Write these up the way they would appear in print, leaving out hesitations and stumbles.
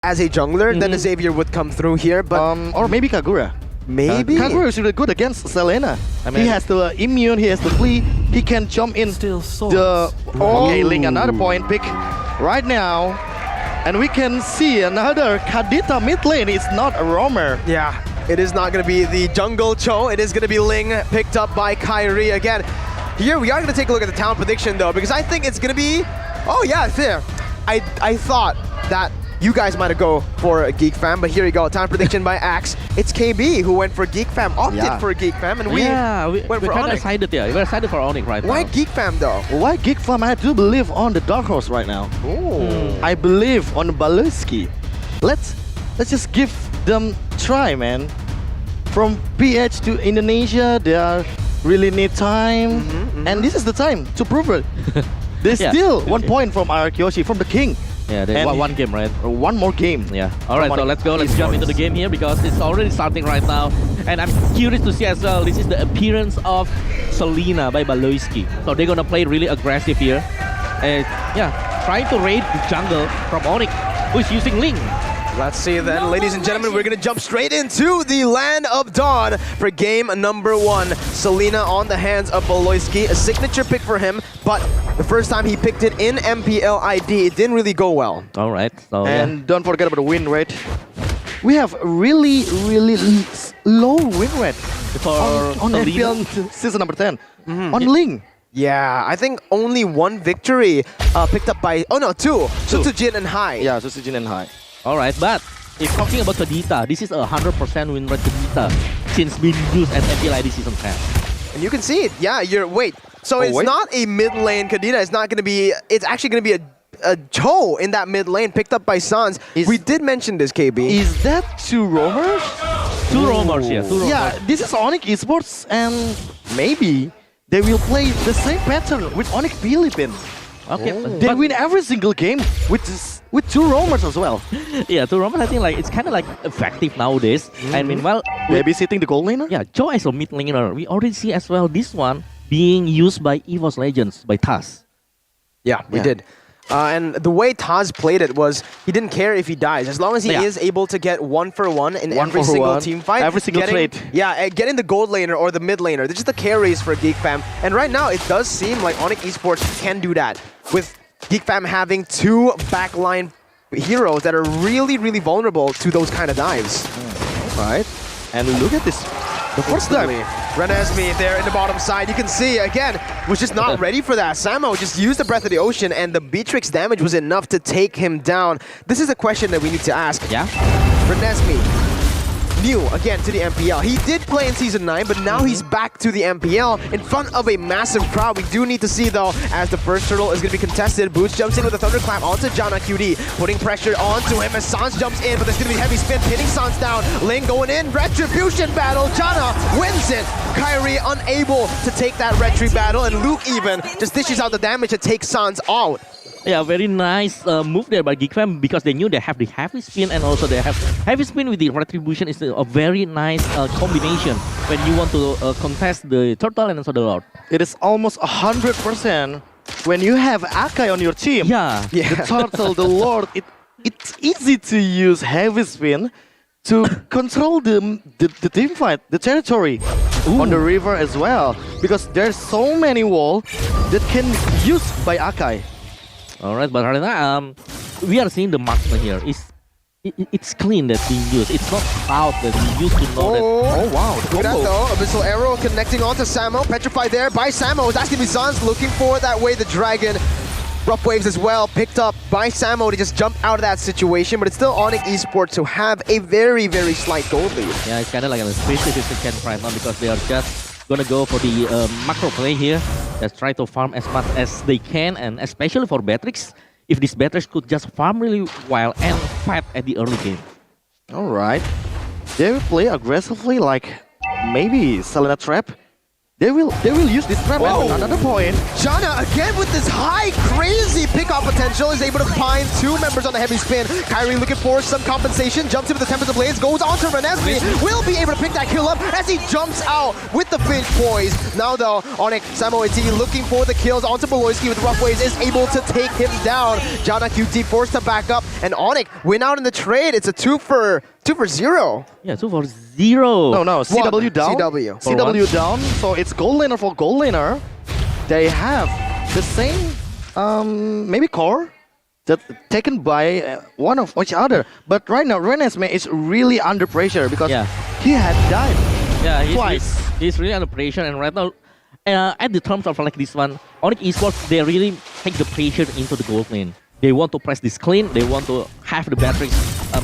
as a jungler, then Xavier would come through here. But or maybe Kagura. maybe Kagura is really good against Selena. I mean, he has the immune, he has the flee, he can jump in Still swords. the... Okay, Ling, another point pick right now. And we can see another Kadita mid lane. It's not a roamer. yeah, it is not going to be the jungle Cho. It is going to be Ling picked up by Kyrie again. Here we are going to take a look at the talent prediction though, because I think it's going to be... Oh yeah, it's there. I thought that you guys might have go for a Geek Fam, but here you go. Talent prediction by Axe. It's KB who went for Geek Fam, opted for Geek Fam, and we we're went for kind of Onic. excited. Yeah, we're excited for Onic right Why now. Geek Fam though? Why Geek Farm? I do believe on the Dark Horse right now. Ooh. I believe on Baluski. Let's just give them try, man. From PH to Indonesia, they are really need time, and this is the time to prove it. They Yeah. still 1 point from Arakyoshi, from the King. Yeah, they And- won one game, right? One more game. Yeah. All right, so let's go. Let's jump into the game here because it's already starting right now, and I'm curious to see as well. This is the appearance of Selena by Baloyski. So they're gonna play really aggressive here, and yeah, trying to raid the jungle from Onic, who is using Ling. Let's see then, ladies and gentlemen, we're going to jump straight into the Land of Dawn for game number 1. Selena on the hands of Baloyski, a signature pick for him, but the first time he picked it in MPL ID, it didn't really go well. All right, so And don't forget about the win rate. We have really low win rate for on Selena. MPL season number 10. On Ling. Yeah, I think only one victory picked up by, oh no, two. Sutujin and Hai. Yeah, Susujin and High. All right, but if talking about Kadita, this is a 100% win rate Kadita since being used as MPL ID season 10. And you can see it. Yeah, wait. So it's wait. not a mid lane Kadita. It's not going to be, it's actually going to be a Cho in that mid lane picked up by Sans. We did mention this, KB. Is that two roamers? Two roamers here. Two roamers. Yeah, this is Onic Esports, and maybe they will play the same pattern with Onic Philippines. Okay, They but win every single game with two roamers as well. yeah, two roamers. I think like it's kind of like effective nowadays. I mean, well, Babysitting the gold laner? yeah, Joe as a mid laner, we already see as well this one being used by EVOS Legends by Taz. Yeah, we Yeah. did. And the way Taz played it was he didn't care if he dies. As long as he Yeah. is able to get 1-for-1 in One every for single one, team fight. every single getting, trade. Yeah, getting the gold laner or the mid laner. They're just the carries for Geek Fam. And right now, it does seem like Onic Esports can do that. With Geek Fam having two backline heroes that are really vulnerable to those kind of dives. Right. And look at this. The first dive. Renesmee there in the bottom side. You can see, again, was just not ready for that. Samo just used the Breath of the Ocean, and the Beatrix damage was enough to take him down. This is a question that we need to ask. Yeah. Renesmee, new again to the MPL. He did play in Season 9, but now he's back to the MPL in front of a massive crowd. We do need to see, though, as the first turtle is going to be contested. Boots jumps in with a Thunderclap onto Janna QD, putting pressure onto him as Sans jumps in, but there's going to be heavy spin, pinning Sans down. Ling going in, Retribution battle. Janna wins it. Kyrie unable to take that Retri battle, and Luke even just dishes out the damage to take Sans out. Yeah, very nice move there by Geek Fam because they knew they have the heavy spin and also they have heavy spin with the retribution is a very nice combination when you want to contest the turtle and also the lord. It is almost 100% when you have Akai on your team. Yeah. The turtle, the lord, it's easy to use heavy spin to control the team fight, the territory on the river as well. Because there's so many walls that can be used by Akai. All right, but right now we are seeing the marksman here. It's clean that's being used. It's not cloud that we used to know that. Oh wow, look at that combo. though. Abyssal Arrow connecting onto Samo. Petrified there by Samo. It's actually Sans looking for that way the dragon. Rough Waves as well, picked up by Samo to just jump out of that situation, but it's still Onic Esports to have a very slight gold lead. Yeah, it's kind of like a 50-50 right now because they are just gonna go for the macro play here. Just try to farm as much as they can, and especially for Beatrix, if this Beatrix could just farm really well and fight at the early game. Alright. They will play aggressively like maybe Selena Trap. they will use this trap. Whoa. And another point. Janna again with this high, crazy pickoff potential is able to find two members on the heavy spin. Kyrie looking for some compensation, jumps into the Tempest of Blades, goes on to Renesmee, will be able to pick that kill up as he jumps out with the Finch poise. Now though, Onic, Samo AT looking for the kills onto Beloyski with rough waves is able to take him down. Janna QT forced to back up, and Onic win out in the trade. It's a 2 for 0. Yeah, 2 for 0. No, CW down. CW down. So it's gold laner for gold laner. They have the same, maybe core that taken by one of each other. But right now, Renesmee is really under pressure because he had died twice. He's really under pressure, and right now, at the terms of like this one, Onic Esports, they really take the pressure into the gold lane. They want to press this clean. They want to have the batteries,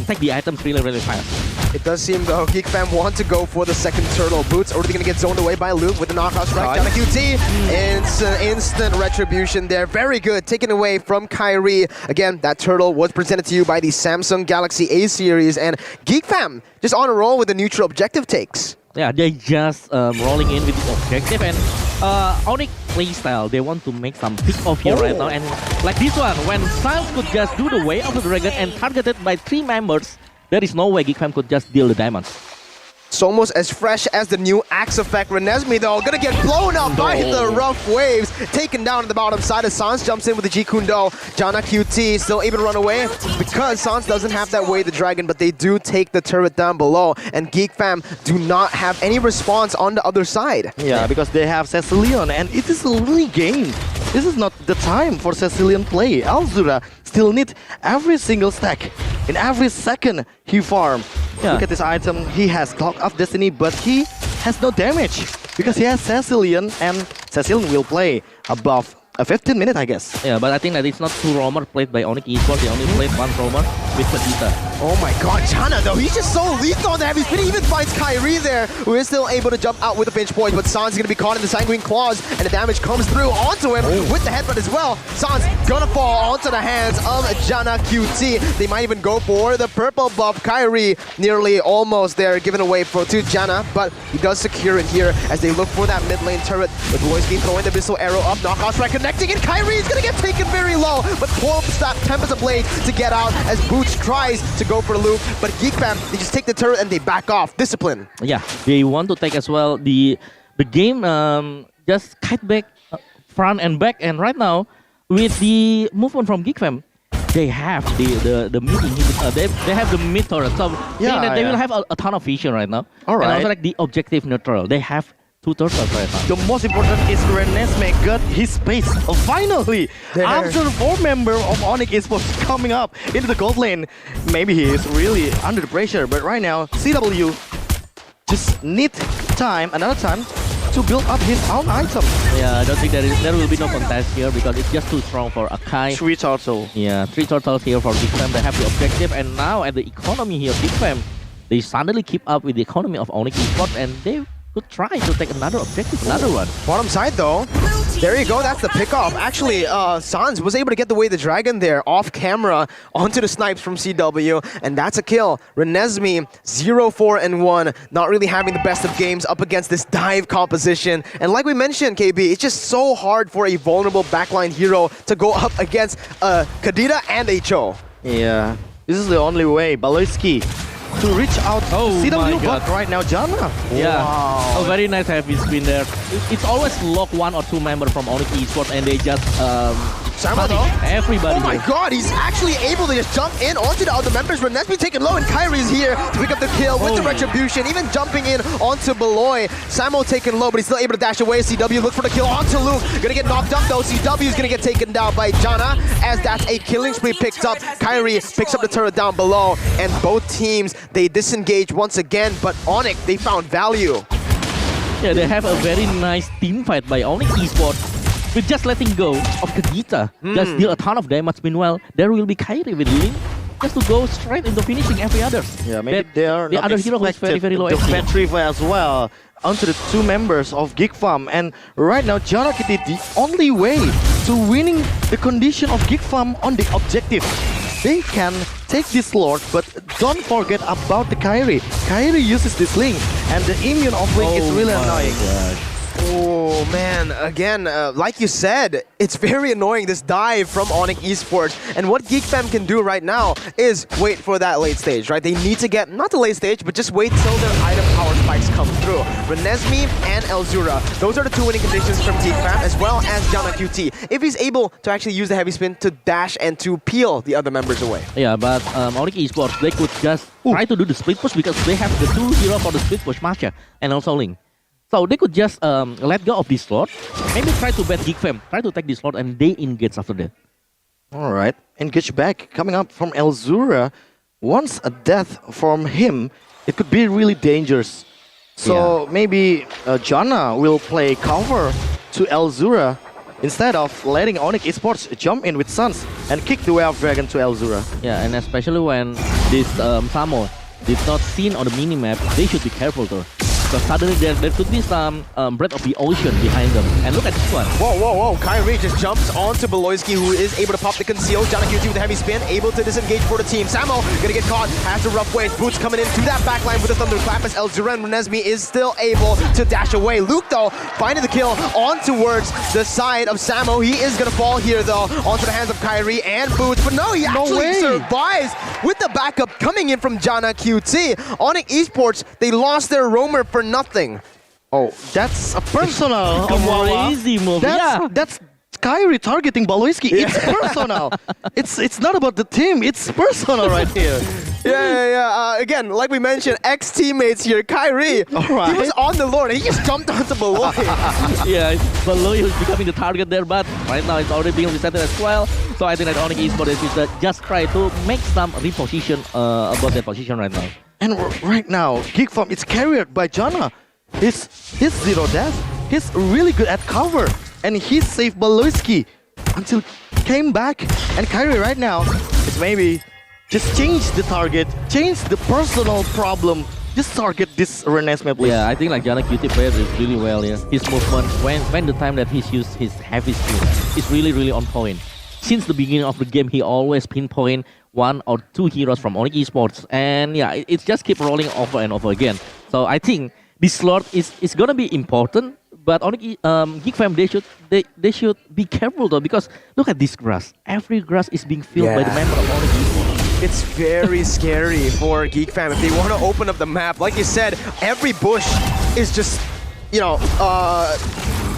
take the items really fast. It does seem though Geek Fam want to go for the second turtle. Boots already gonna get zoned away by Luke with the knockout strike. Janna QT, it's an instant retribution there. Very good, taken away from Kyrie. Again, that turtle was presented to you by the Samsung Galaxy A series, and Geek Fam just on a roll with the neutral objective takes. Yeah, they just rolling in with the objective, and Onic playstyle, they want to make some pick off here right now, and like this one, when Sans could just do the way of the dragon and targeted by 3 members, there is no way Geek Fam could just deal the diamonds. It's almost as fresh as the new Axe effect. Renesmee though, gonna get blown up by the rough waves. Taken down on the bottom side as Sans jumps in with the G Kundo. Janna QT still able to run away because Sans doesn't have that way the dragon, but they do take the turret down below. And Geek Fam do not have any response on the other side. Yeah, because they have Cecilion, and it is a early game. This is not the time for Cecilion play. Alzura still need every single stack. In every second he farm. Look at this item. He has Clock of Destiny, but he has no damage because he has Cecilion, and Cecilion will play above a 15 minute, I guess. Yeah, but I think that it's not 2 roamer played by Onic Esports. They only played 1 roamer with Vegeta. Oh my god, Janna though, he's just so lethal on the heavy spin. He even finds Kyrie there, who is still able to jump out with a pinch point, but Sans is going to be caught in the Sanguine Claws, and the damage comes through onto him with the headbutt as well. Sans gonna fall onto the hands of Janna QT. They might even go for the purple buff. Kyrie nearly almost there, given away to Janna, but he does secure it here as they look for that mid lane turret with Loisky throwing the missile arrow up, knockout strike connecting, and Kyrie is gonna get taken very low, but pulls that Tempest of Blades to get out as Boots tries to go for Luke, but Geek Fam, they just take the turret and they back off. Discipline. Yeah, they want to take as well the game, just kite back front and back, and right now with the movement from Geek Fam, they have the mid inhibitor, they have the mid turret, so they will have a ton of vision right now. All right. And also like the objective neutral, they have 2 turtles right now. The most important is Renesmee got his space finally. After the 4 member of Onic Esports coming up into the gold lane, maybe he is really under the pressure. But right now, CW just need another time to build up his own item. Yeah, I don't think there will be no contest here because it's just too strong for Akai. 3 turtles. Yeah, 3 turtles here for Geek Fam. They have the objective, and now at the economy here, Geek Fam, they suddenly keep up with the economy of Onic Esports, and they could try to take another objective, another one. Bottom side though, there you go, that's the pickoff. Actually, Sans was able to get the way the dragon there off camera onto the snipes from CW, and that's a kill. Renesmee 0-4-1, not really having the best of games up against this dive composition. And like we mentioned, KB, it's just so hard for a vulnerable backline hero to go up against Kadita and HO. Yeah, this is the only way. Baloyski to reach out CW, but right now Janna. Yeah, wow. A very nice heavy spin there. It's always lock 1 or 2 member from Onic Esports, and they just everybody. Oh my god, he's actually able to just jump in onto the other members. Renesmee taken low, and Kyrie's here to pick up the kill with the retribution, even jumping in onto Beloy. Samo taken low, but he's still able to dash away. CW look for the kill onto Luke. Gonna get knocked up though. CW is gonna get taken down by Janna, as that's a killing spree picked up. Kyrie picks up the turret down below, and both teams, they disengage once again, but Onic, they found value. Yeah, they have a very nice team fight by Onic Esports. With just letting go of Kadita, just deal a ton of damage. Meanwhile, there will be Kyrie with Link just to go straight into finishing every others. Yeah, maybe they are the not other hero who's very low the HP. battery as well onto the 2 members of Geek Farm, and right now Janna QT, the only way to winning the condition of Geek Farm on the objective. They can take this Lord, but don't forget about the Kyrie. Kyrie uses this Link, and the immune of Link is really annoying. Oh man, again, like you said, it's very annoying, this dive from Onic Esports. And what Geek Fam can do right now is wait for that late stage, right? They need to get, not the late stage, but just wait till their item power spikes come through. Renesmee and Elzura, those are the two winning conditions from Geek Fam, as well as Jana QT. If he's able to actually use the heavy spin to dash and to peel the other members away. Yeah, but Onic Esports, they could just try to do the split push because they have the two heroes for the split push, Masha and also Ling. So they could just let go of this slot, maybe try to bet Geek Fam, try to take this slot and they engage after that. Alright, engage back coming up from Elzura. Once a death from him, it could be really dangerous. So maybe Jana will play cover to Elzura instead of letting Onic Esports jump in with Suns and kick the Wave Dragon to Elzura. Yeah, and especially when this Samo did not seen on the minimap, they should be careful though. Because suddenly there could be some Breath of the Ocean behind them. And look at this one. Whoa, whoa, whoa. Kyrie just jumps onto Beloyski, who is able to pop the conceal. Jana QT with the heavy spin, able to disengage for the team. Samo gonna get caught, has a rough wave. Boots coming into that backline with a thunderclap as Elzura and Renesmee is still able to dash away. Luke, though, finding the kill on towards the side of Samo. He is gonna fall here, though, onto the hands of Kyrie and Boots. But no, he actually survives with the backup coming in from Jana QT. Onic Esports, they lost their roamer for nothing. Oh, that's a personal. Crazy move. That's Kyrie targeting Baloyski. It's personal. It's not about the team. It's personal right here. Again, like we mentioned, ex-teammates here. Kyrie, he was on the Lord. He just jumped onto Beloy. Yeah, Beloy is becoming the target there, but right now it's already being resetted as well. So I think that Onic Esports is just try to make some reposition about their position right now. And right now, Geek Fam is carried by Jana. He's zero death. He's really good at cover. And he saved Baloyski until came back. And Kyrie right now is maybe just change the target, change the personal problem. Just target this Renesmee, please. Yeah, I think like Jana QT played it really well. Yeah, his movement when the time that he's used his heavy spin is really on point. Since the beginning of the game, he always pinpoint one or two heroes from Onic Esports, and yeah, it's just keep rolling over and over again. So I think this slot is gonna be important, but Onic Geek Fam they should be careful though, because look at this grass. Every grass is being filled by the member of Onic Esports. It's very scary for Geek Fam if they want to open up the map. Like you said, every bush is just, you know,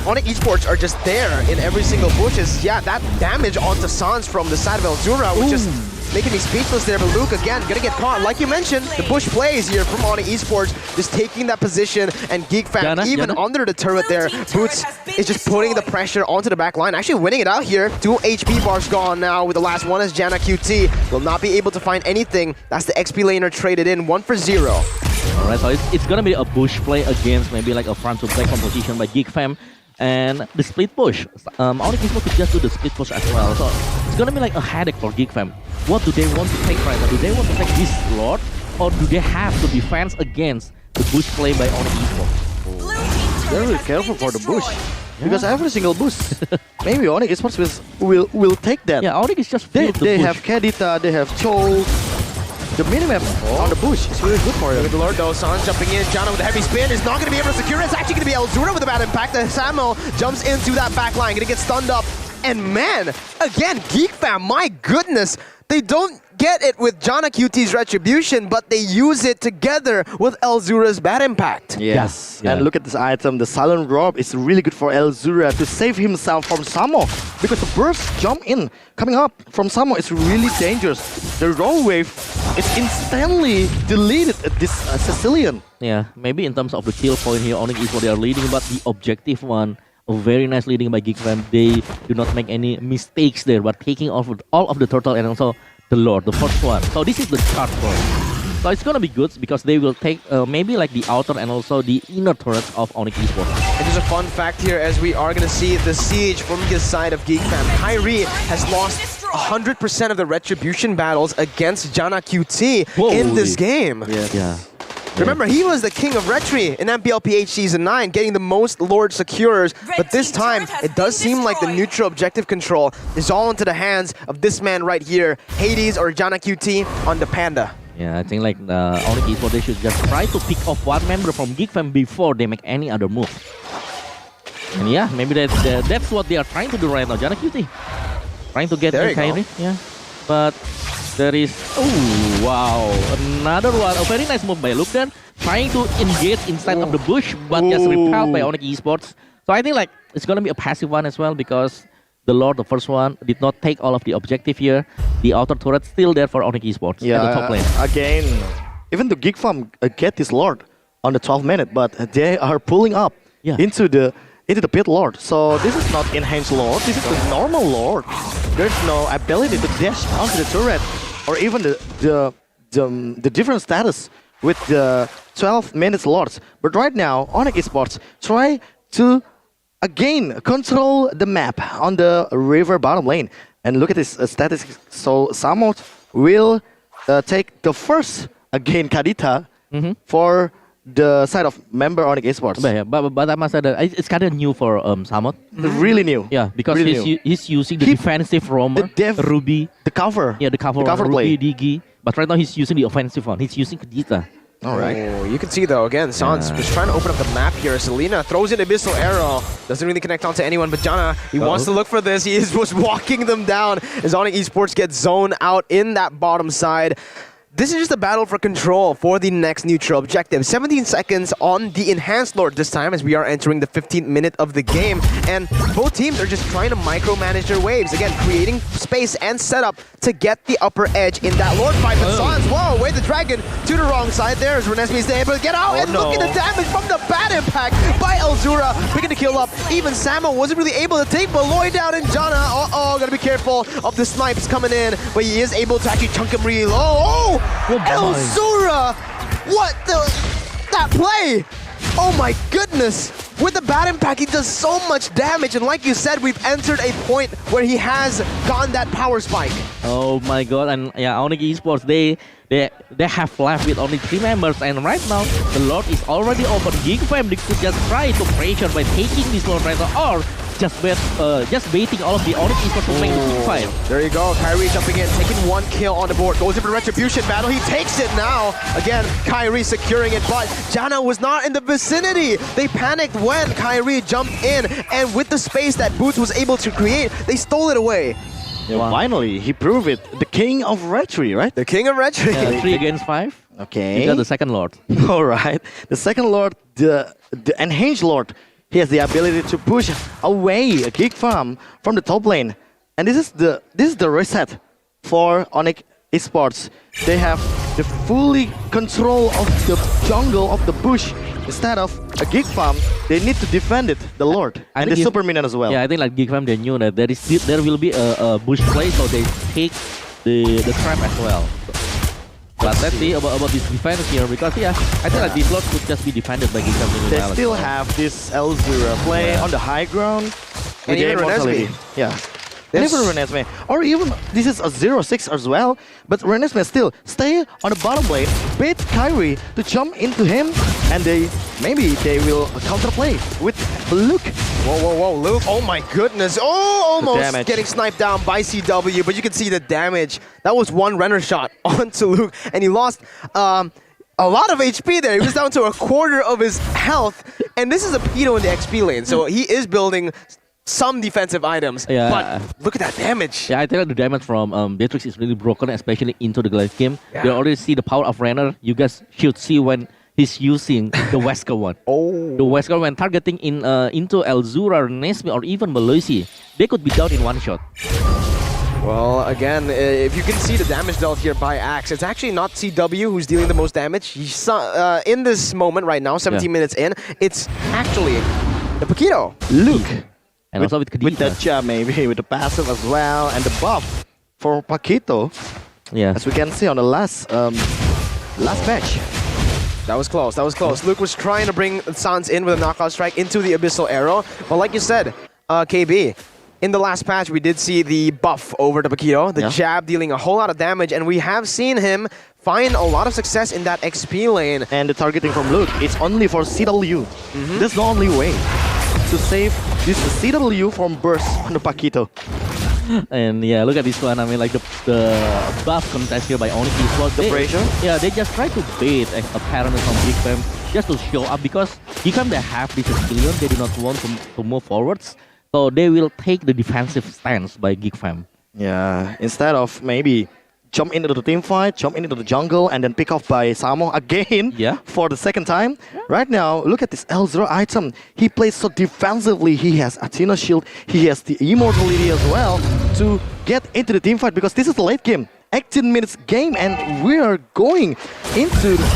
Onic Esports are just there in every single bush. That damage onto Sans from the side of Elzura was just making me speechless there. But Luke, again, gonna get caught. Like you mentioned, the bush plays here from Onic Esports, just taking that position, and Geek Fam, even under the turret there, Boots is just putting the pressure onto the back line, actually winning it out here. 2 HP bars gone now with the last one as Jana QT will not be able to find anything. That's the XP laner traded in, 1 for 0. Alright, so it's gonna be a bush play against maybe like a front to back composition by Geek Fam. And the split push, Onic Esports could just do the split push as well. So it's gonna be like a headache for Geek Fam. What do they want to take right now? Do they want to take this slot, or do they have to defend against the bush play by Onic Esports? They're really careful for the bush. Because every single bush, maybe Onic Esports will take that. Yeah, Onic is just they have Kedita, they have Chol. The minimap on the bush is really good for them. Look at the Lord though, Sans jumping in. Jana with the heavy spin is not going to be able to secure it. It's actually going to be Elzura with a bad impact. The Samo jumps into that back line, going to get stunned up. And man, again, Geek Fam, my goodness, they don't get it with Jana QT's Retribution, but they use it together with Elzura's bad impact. Yes. And look at this item. The Silent Rob is really good for Elzura to save himself from Samo, because the burst jump in coming up from Samo is really dangerous. The roll wave is instantly deleted at this Sicilian. Yeah, maybe in terms of the kill point here, Onic Esports they are leading, but the objective one, a very nice leading by Geek Fam. They do not make any mistakes there, but taking off all of the turtle and also the Lord, the first one. So this is the chart for it. So it's gonna be good because they will take maybe like the outer and also the inner turrets of Onic Esports. And there's a fun fact here as we are gonna see the siege from the side of Geek Fam. Kyrie has lost 100% of the Retribution battles against Jana QT in this game. Yeah. Remember, he was the king of Retri in MPL PH Season 9, getting the most Lord Securers, but this time, it does seem like the neutral objective control is all into the hands of this man right here, Hades or Jana QT on the Panda. Yeah, I think like Onic Esports, they should just try to pick off one member from Geek Fam before they make any other move. And yeah, maybe that's what they are trying to do right now. Jana Cutie trying to get There in you go. Kyrie. Yeah, but there is wow, another one. A very nice move by Luke there, trying to engage inside of the bush, but just repelled by Onic Esports. So I think like it's gonna be a passive one as well because the Lord, the first one, did not take all of the objective here. The outer turret still there for Onic Esports at the top lane. Again, even the Geek Farm get this Lord on the 12th minute, but they are pulling up into the pit Lord. So this is not enhanced Lord. This is the normal Lord. There's no ability to dash onto the turret, or even the different status with the 12 minutes Lords. But right now, Onic Esports try to again control the map on the river bottom lane. And look at this statistics. So Samot will take the first again Kadita for the side of member Onic Esports. But I must say that it's kind of new for Samot. Really new. Yeah, because really he's using the defensive roamer, Ruby. The cover. Yeah, the cover play. Ruby, Digi. But right now he's using the offensive one. He's using Kadita. All right. Oh, you can see though, again, Sans was trying to open up the map here. Selena throws in Abyssal Arrow. Doesn't really connect onto anyone, but Jana, he wants to look for this. He was walking them down as Onic Esports gets zoned out in that bottom side. This is just a battle for control for the next neutral objective. 17 seconds on the Enhanced Lord this time as we are entering the 15th minute of the game. And both teams are just trying to micromanage their waves. Again, creating space and setup to get the upper edge in that Lord fight. But Sans, whoa, wait the dragon to the wrong side there as Renesmee is able to get out. And look at the damage from the bad impact by Elzura. Picking the kill up. Even Samo wasn't really able to take Beloy down, and Jana, gotta be careful of the snipes coming in. But he is able to actually chunk him really low. Oh! Elzura! What the... That play! Oh my goodness! With the bad impact, he does so much damage, and like you said, we've entered a point where he has gotten that power spike. Oh my god, and yeah, Onic Esports, they have left with only 3 members, and right now, the Lord is already over. Geek Fam, they could just try to pressure by taking this Lord right now, or just baiting all of the Onic Esports to make the team fight. There you go, Kyrie jumping in, taking 1 kill on the board, goes into the retribution battle, he takes it now. Again, Kyrie securing it, but Jana was not in the vicinity. They panicked when Kyrie jumped in, and with the space that Boots was able to create, they stole it away. Yeah, finally, he proved it. The king of Retry, right? The king of Retry. 3 against 5. Okay. He got the second Lord. All right. The second Lord, the Enhanced Lord, he has the ability to push away a Geek Farm from the top lane. And this is the reset for Onic Esports. They have the fully control of the jungle of the bush. Instead of a Geek Farm, they need to defend it, the Lord, and the Super Minion as well. Yeah, I think like Geek Farm, they knew that there will be a bush play, so they take the trap as well. But let's see about this defense here, because yeah, I think like this Lord could just be defended by Geek Farm. They still have this Elzura play on the high ground. And even Renesmee. Yeah. And even Renesmee. Or even, this is a 0-6 as well, but Renesmee still stay on the bottom lane, bait Kyrie to jump into him, and maybe they will counterplay with Luke. Whoa, Luke. Oh my goodness. Oh, almost getting sniped down by CW, but you can see the damage. That was 1 Renner shot onto Luke, and he lost a lot of HP there. He was down to a quarter of his health, and this is a Pedo in the XP lane, so he is building some defensive items, but look at that damage. Yeah, I think the damage from Beatrix is really broken, especially into the late game. You already see the power of Renner. You guys should see when he's using the Wesker one. The Wesker when targeting into Elzura, Renesmee, or even Melusi, they could be down in 1 shot. Well, again, if you can see the damage dealt here by Axe, it's actually not CW who's dealing the most damage. In this moment right now, 17 minutes in, it's actually the Paquito. Luke. And also with Kadita. With that jab maybe, with the passive as well, and the buff for Paquito. Yeah. As we can see on the last match. That was close, that was close. Luke was trying to bring Sans in with a knockout strike into the Abyssal Arrow. But like you said, KB, in the last patch we did see the buff over to Paquito, the jab dealing a whole lot of damage, and we have seen him find a lot of success in that XP lane. And the targeting from Luke, it's only for CW. That's the only way to save this CW from burst on the Paquito. And yeah, look at this one. I mean, like the buff contest here by Onic Esports. The pressure? Yeah, they just try to bait apparently from Geek Fam just to show up because Geekfam they have this skillion, they do not want to move forwards, so they will take the defensive stance by Geekfam. Yeah, instead of maybe jump into the team fight, jump into the jungle, and then pick off by Samo again for the second time. Right now, look at this L0 item. He plays so defensively. He has Athena shield, he has the immortality as well to get into the team fight because this is the late game. 18 minutes game and we are going into the...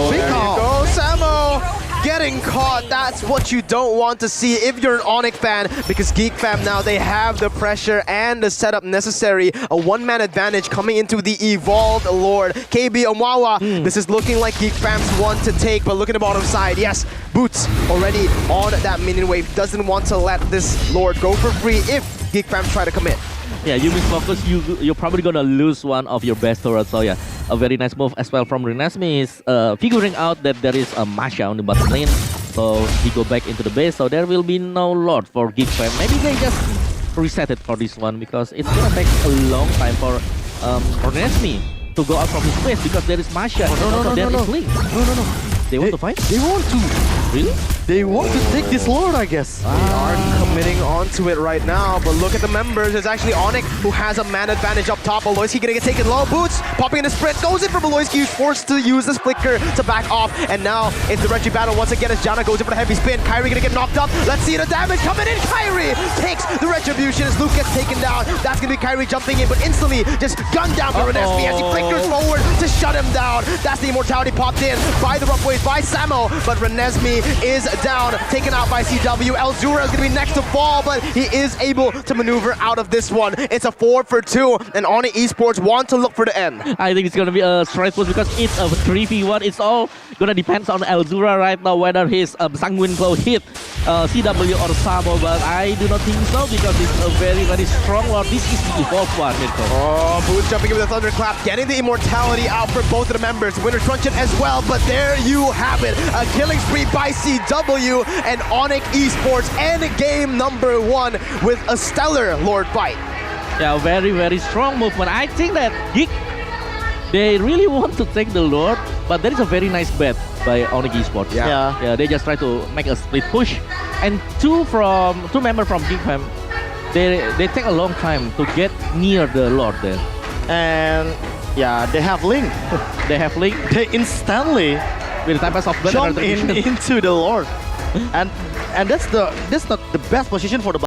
There you go, Samo! Getting caught, that's what you don't want to see if you're an Onic fan, because Geek Fam now, they have the pressure and the setup necessary. A one-man advantage coming into the Evolved Lord. KB Omawa, this is looking like Geek Fam's one to take, but look at the bottom side. Yes, Boots already on that minion wave, doesn't want to let this Lord go for free if Geek Fam try to commit. Yeah, you misfocus, you're probably gonna lose one of your best turrets. So yeah, a very nice move as well from Renesmee is figuring out that there is a Masha on the bottom lane. So he go back into the base, so there will be no Lord for Geek Fam. Maybe they just reset it for this one because it's gonna take a long time for Renesmee to go out from his base because there is Masha. No. They want to fight? They want to. Really? They want to take this Lord, I guess. They are committing onto it right now, but look at the members. It's actually Onic who has a man advantage up top. Aloyski gonna get taken low. Boots popping in a sprint, goes in for Aloyski, who's forced to use this flicker to back off. And now it's the Reggie battle once again as Janna goes in for the heavy spin. Kyrie gonna get knocked up. Let's see the damage coming in. Kyrie takes the retribution as Luke gets taken down. That's gonna be Kyrie jumping in, but instantly just gunned down by Renesmee as he flickers forward to shut him down. That's the immortality popped in by the rough waves by Samo, but Renesmee is down, taken out by CW. Elzura is going to be next to fall, but he is able to maneuver out of this one. It's a 4 for 2, and Onic Esports want to look for the end. I think it's going to be a straight push because it's a 3v1. It's all going to depend on Elzura right now, whether his Sanguine Glow hit CW or Samo, but I do not think so because it's a very, very strong Lord. This is the evolved one, Mirko. Oh, Boots jumping in with a Thunderclap, getting the immortality out for both of the members. Winter Truncheon as well, but there you have it. A killing spree by CW and Onic Esports and game number 1 with a stellar Lord fight. Yeah, very, very strong movement. I think that Geek, they really want to take the Lord, but there is a very nice bet by Onic Esports. Yeah. They just try to make a split push. And two members from Geek Fam, they take a long time to get near the Lord there. And yeah, they have Link. They have Link. They instantly With the type of jump into the Lord. and that's not the best position for the